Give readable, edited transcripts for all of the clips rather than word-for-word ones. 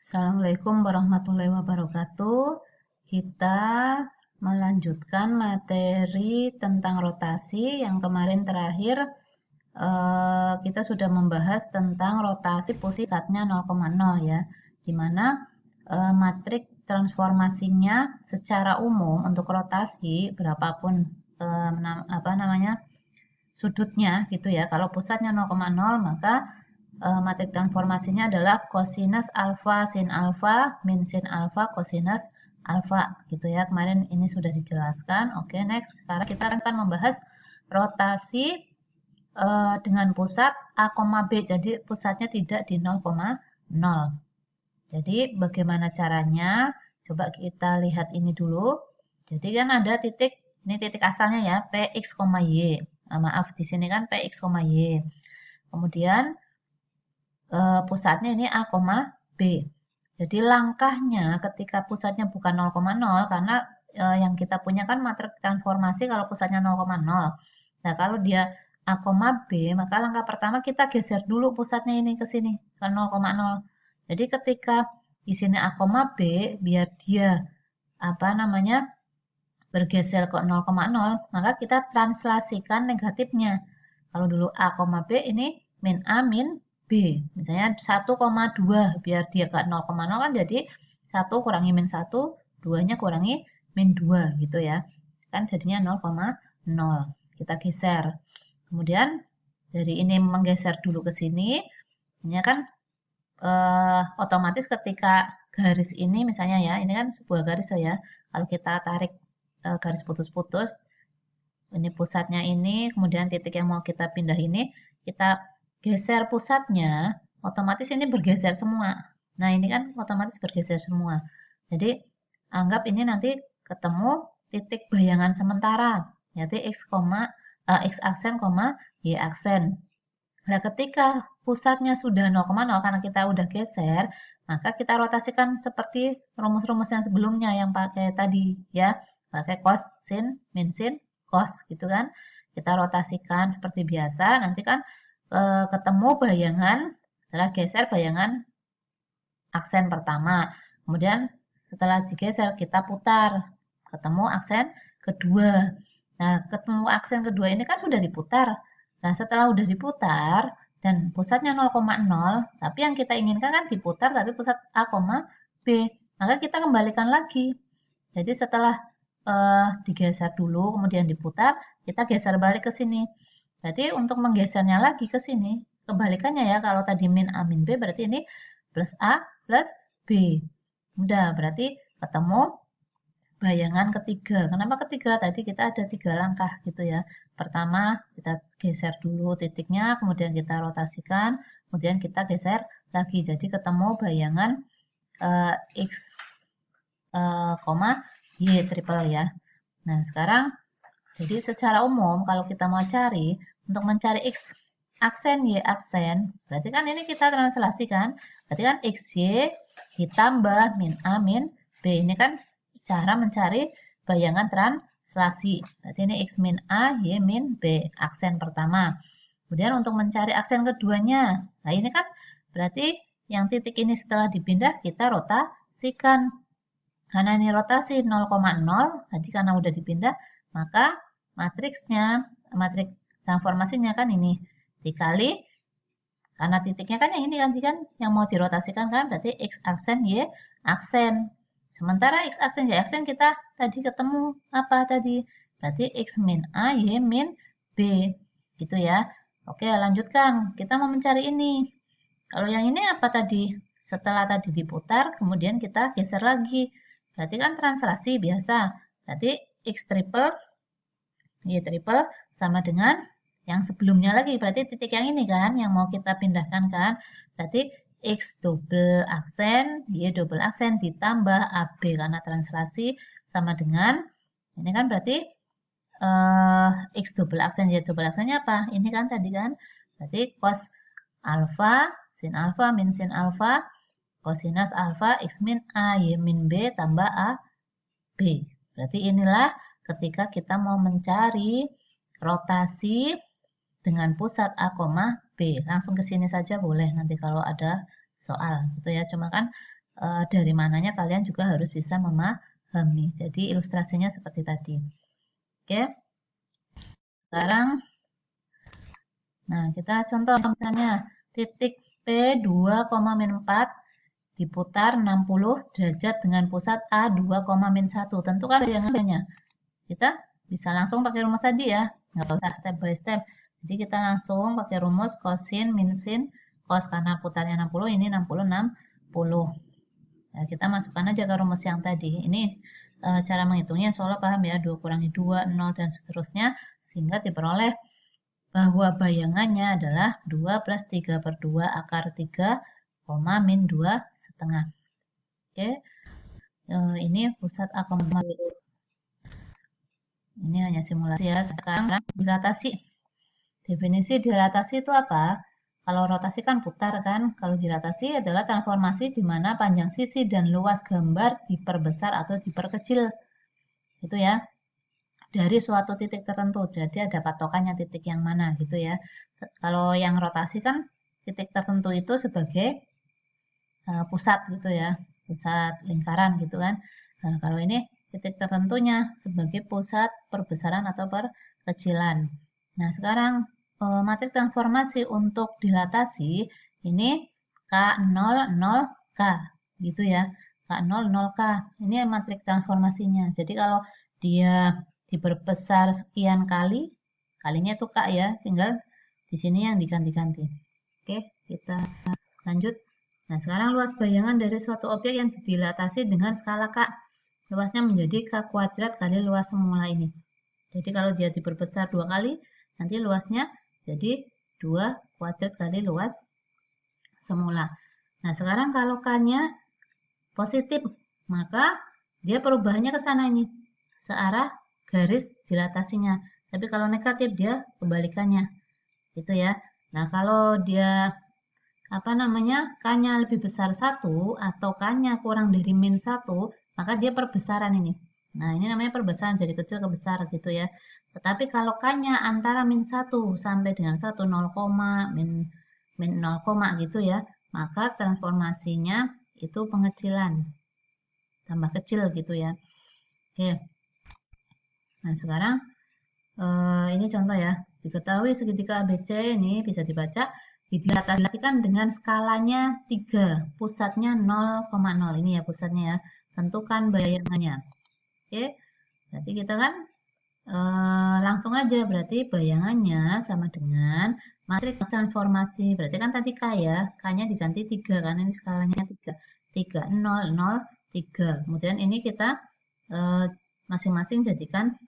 Assalamualaikum warahmatullahi wabarakatuh. Kita melanjutkan materi tentang rotasi yang kemarin terakhir kita sudah membahas tentang rotasi pusatnya 0,0 ya, dimana matrik transformasinya secara umum untuk rotasi berapapun sudutnya gitu ya. Kalau pusatnya 0,0 maka matrik transformasinya adalah kosinus alfa sin alfa min sin alfa kosinus alfa gitu ya. Kemarin ini sudah dijelaskan. Oke, next. Sekarang kita akan membahas rotasi dengan pusat A, B. Jadi pusatnya tidak di 0,0. Jadi bagaimana caranya? Coba kita lihat ini dulu. Jadi kan ada titik, ini titik asalnya ya, Px, Y. Maaf, di sini kan Px, Y. Kemudian pusatnya ini A, B. Jadi langkahnya ketika pusatnya bukan 0,0 karena yang kita punya kan matrik transformasi kalau pusatnya 0,0. Nah, kalau dia A, B, maka langkah pertama kita geser dulu pusatnya ini ke sini ke 0,0. Jadi ketika di sini A, B biar dia bergeser ke 0,0, maka kita translasikan negatifnya. Kalau dulu A, B ini min A min B. Misalnya 1,2 biar dia ke 0,0 kan jadi 1 kurangi min 1, 2-nya kurangi min 2 gitu ya. Kan jadinya 0,0. Kita geser. Kemudian dari ini menggeser dulu ke sini. Ini kan otomatis ketika garis ini misalnya ya, ini kan sebuah garis ya. Kalau kita tarik garis putus-putus, ini pusatnya ini, kemudian titik yang mau kita pindah ini, kita geser pusatnya, otomatis ini bergeser semua. Nah, ini kan otomatis bergeser semua. Jadi, anggap ini nanti ketemu titik bayangan sementara, yaitu x aksen, y aksen. Nah, ketika pusatnya sudah 0,0 karena kita udah geser, maka kita rotasikan seperti rumus-rumus yang sebelumnya yang pakai tadi ya, pakai cos, sin, min sin, cos gitu kan. Kita rotasikan seperti biasa, nanti kan ketemu bayangan, setelah geser bayangan aksen pertama. Kemudian setelah digeser kita putar, ketemu aksen kedua. Nah, ketemu aksen kedua ini kan sudah diputar. Nah, setelah udah diputar dan pusatnya 0,0, tapi yang kita inginkan kan diputar tapi pusat A, B. Maka kita kembalikan lagi. Jadi setelah digeser dulu kemudian diputar, kita geser balik ke sini. Berarti untuk menggesernya lagi ke sini, kebalikannya ya, kalau tadi min A min B berarti ini plus A plus B. Udah, berarti ketemu bayangan ketiga. Kenapa ketiga? Tadi kita ada 3 langkah gitu ya. Pertama, kita geser dulu titiknya, kemudian kita rotasikan, kemudian kita geser lagi. Jadi ketemu bayangan X, Y triple ya. Nah, sekarang jadi secara umum kalau kita mau cari, untuk mencari X aksen Y aksen, berarti kan ini kita translasi kan? Berarti kan XY ditambah min A min B. Ini kan cara mencari bayangan translasi. Berarti ini X min A, Y min B. Aksen pertama. Kemudian untuk mencari aksen keduanya. Nah ini kan berarti yang titik ini setelah dipindah kita rotasikan. Karena ini rotasi 0,0, tadi karena udah dipindah, maka matrik transformasinya kan ini dikali karena titiknya kan yang ini kan yang mau dirotasikan kan berarti X aksen Y aksen. Sementara X aksen Y aksen kita tadi ketemu apa tadi? Berarti X min A Y min B. Gitu ya. Oke, lanjutkan. Kita mau mencari ini. Kalau yang ini apa tadi? Setelah tadi diputar, kemudian kita geser lagi. Berarti kan translasi biasa. Berarti X triple Y triple sama dengan yang sebelumnya lagi. Berarti titik yang ini kan, yang mau kita pindahkan kan. Berarti X double aksen, Y double aksen ditambah AB. Karena translasi sama dengan, ini kan berarti X double aksen, Y double aksennya apa? Ini kan tadi kan. Berarti cos alfa, sin alfa, min sin alfa, kosinus alfa, X min A, Y min B, tambah A, B. Berarti inilah ketika kita mau mencari rotasi dengan pusat A, B. Langsung ke sini saja boleh nanti kalau ada soal gitu ya. Cuma kan dari mananya kalian juga harus bisa memahami. Jadi ilustrasinya seperti tadi. Oke. Sekarang, nah kita contoh misalnya titik P 2,-4 diputar 60 derajat dengan pusat A 2,-1. Tentukan bayangannya. Kita bisa langsung pakai rumus tadi ya, nggak usah step by step. Jadi kita langsung pakai rumus kosin min sin cos, karena putarnya 60, ini 60 60. Nah, kita masukkan aja ke rumus yang tadi. Ini cara menghitungnya seolah paham ya, 2 kurangi 2, 0 dan seterusnya, sehingga diperoleh bahwa bayangannya adalah 2 plus 3 per 2 akar 3, min 2 setengah. Oke, ini pusat A, ini hanya simulasi ya. Sekarang dilatasi. Definisi dilatasi itu apa? Kalau rotasi kan putar kan. Kalau dilatasi adalah transformasi di mana panjang sisi dan luas gambar diperbesar atau diperkecil. Itu ya. Dari suatu titik tertentu. Jadi ada patokannya titik yang mana gitu ya. Kalau yang rotasi kan titik tertentu itu sebagai pusat gitu ya. Pusat lingkaran gitu kan. Nah, kalau ini titik tertentunya sebagai pusat perbesaran atau perkecilan. Nah, sekarang matrik transformasi untuk dilatasi ini K00K gitu ya. K00K. Ini matrik transformasinya. Jadi kalau dia diperbesar sekian kali, kalinya itu K ya, tinggal di sini yang diganti-ganti. Oke, kita lanjut. Nah, sekarang luas bayangan dari suatu objek yang dilatasi dengan skala K. Luasnya menjadi K kuadrat kali luas semula ini. Jadi kalau dia diperbesar 2 kali, nanti luasnya jadi 2 kuadrat kali luas semula. Nah, sekarang kalau K-nya positif, maka dia perubahannya ke sana ini, searah garis dilatasinya. Tapi kalau negatif, dia kebalikannya. Gitu ya. Nah, kalau dia K-nya lebih besar 1 atau K-nya kurang dari min 1, maka dia perbesaran ini. Nah, ini namanya perbesaran dari kecil ke besar gitu ya. Tetapi kalau K-nya antara min 1 sampai dengan 1, 0, min 0, gitu ya, maka transformasinya itu pengecilan. Tambah kecil gitu ya. Oke. Nah, sekarang ini contoh ya. Diketahui segitiga ABC ini bisa dibaca dilatasikan dengan skalanya 3, pusatnya 0,0. Ini ya pusatnya ya. Tentukan bayangannya. Oke, berarti kita kan langsung aja, berarti bayangannya sama dengan matriks transformasi. Berarti kan tadi K ya, K-nya diganti 3, karena ini skalanya 3. 3, 0, 0, 3. Kemudian ini kita masing-masing jadikan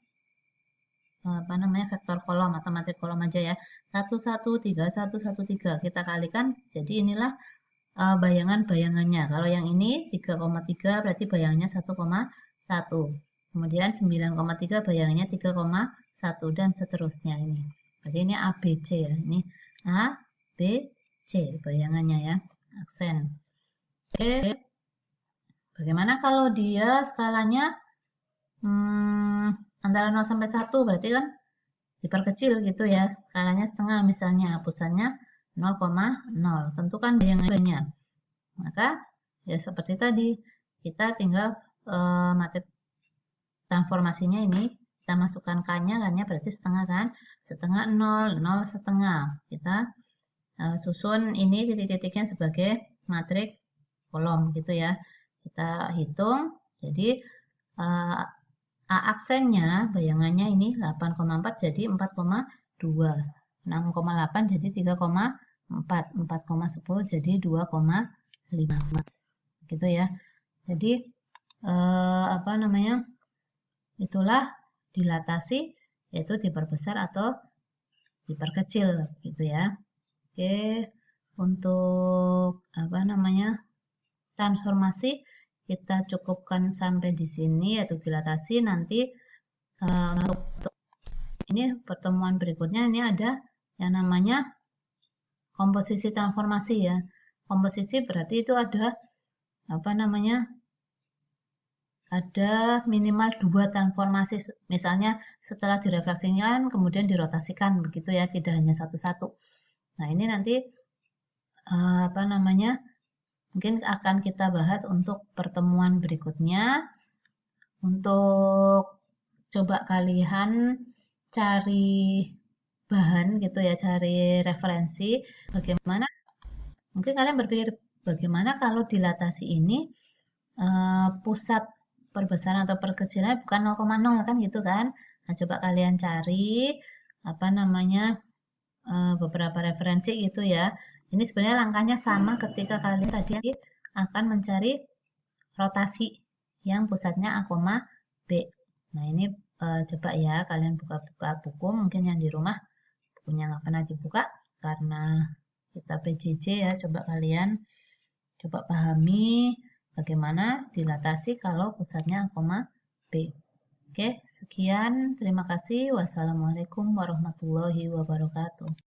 vektor kolom atau matrik kolom aja ya. 1, 1, 3, 1, 1, 3. Kita kalikan, jadi inilah bayangan-bayangannya. Kalau yang ini 3,3 berarti bayangannya 1,1. Kemudian 9,3 bayangannya 3,1 dan seterusnya ini. Berarti ini ABC ya. Ini ABC bayangannya ya. Aksen. Oke. Bagaimana kalau dia skalanya antara 0 sampai 1, berarti kan diperkecil gitu ya. Skalanya setengah misalnya, hapusannya 0,0. Tentukan bayangannya. Maka ya seperti tadi, kita tinggal matrik transformasinya ini kita masukkan K-nya, K-nya berarti setengah kan, setengah 0, 0 setengah. Kita susun ini titik-titiknya sebagai matrik kolom gitu ya. Kita hitung, jadi A aksennya bayangannya ini 8,4 jadi 4,2, 6,8 jadi 3,4, 4,10 jadi 2,5 gitu ya. Jadi itulah dilatasi, yaitu diperbesar atau diperkecil gitu ya. Oke, untuk transformasi kita cukupkan sampai di sini, yaitu dilatasi. Nanti untuk ini pertemuan berikutnya ini ada yang namanya komposisi transformasi ya. Komposisi berarti itu ada ada minimal 2 transformasi, misalnya setelah direfleksikan kemudian dirotasikan begitu ya, tidak hanya satu-satu. Nah, ini nanti mungkin akan kita bahas untuk pertemuan berikutnya. Untuk coba kalian cari bahan gitu ya, cari referensi bagaimana. Mungkin kalian berpikir bagaimana kalau dilatasi ini pusat perbesaran atau perkecilan bukan 0,0 kan gitu kan. Nah, coba kalian cari apa namanya beberapa referensi gitu ya. Ini sebenarnya langkahnya sama ketika kalian tadi akan mencari rotasi yang pusatnya A, B. Nah, ini coba ya kalian buka-buka buku, mungkin yang di rumah bukunya nggak pernah dibuka karena kita PJJ ya. Coba kalian coba pahami bagaimana dilatasi kalau pusatnya A, B. Oke, sekian. Terima kasih. Wassalamualaikum warahmatullahi wabarakatuh.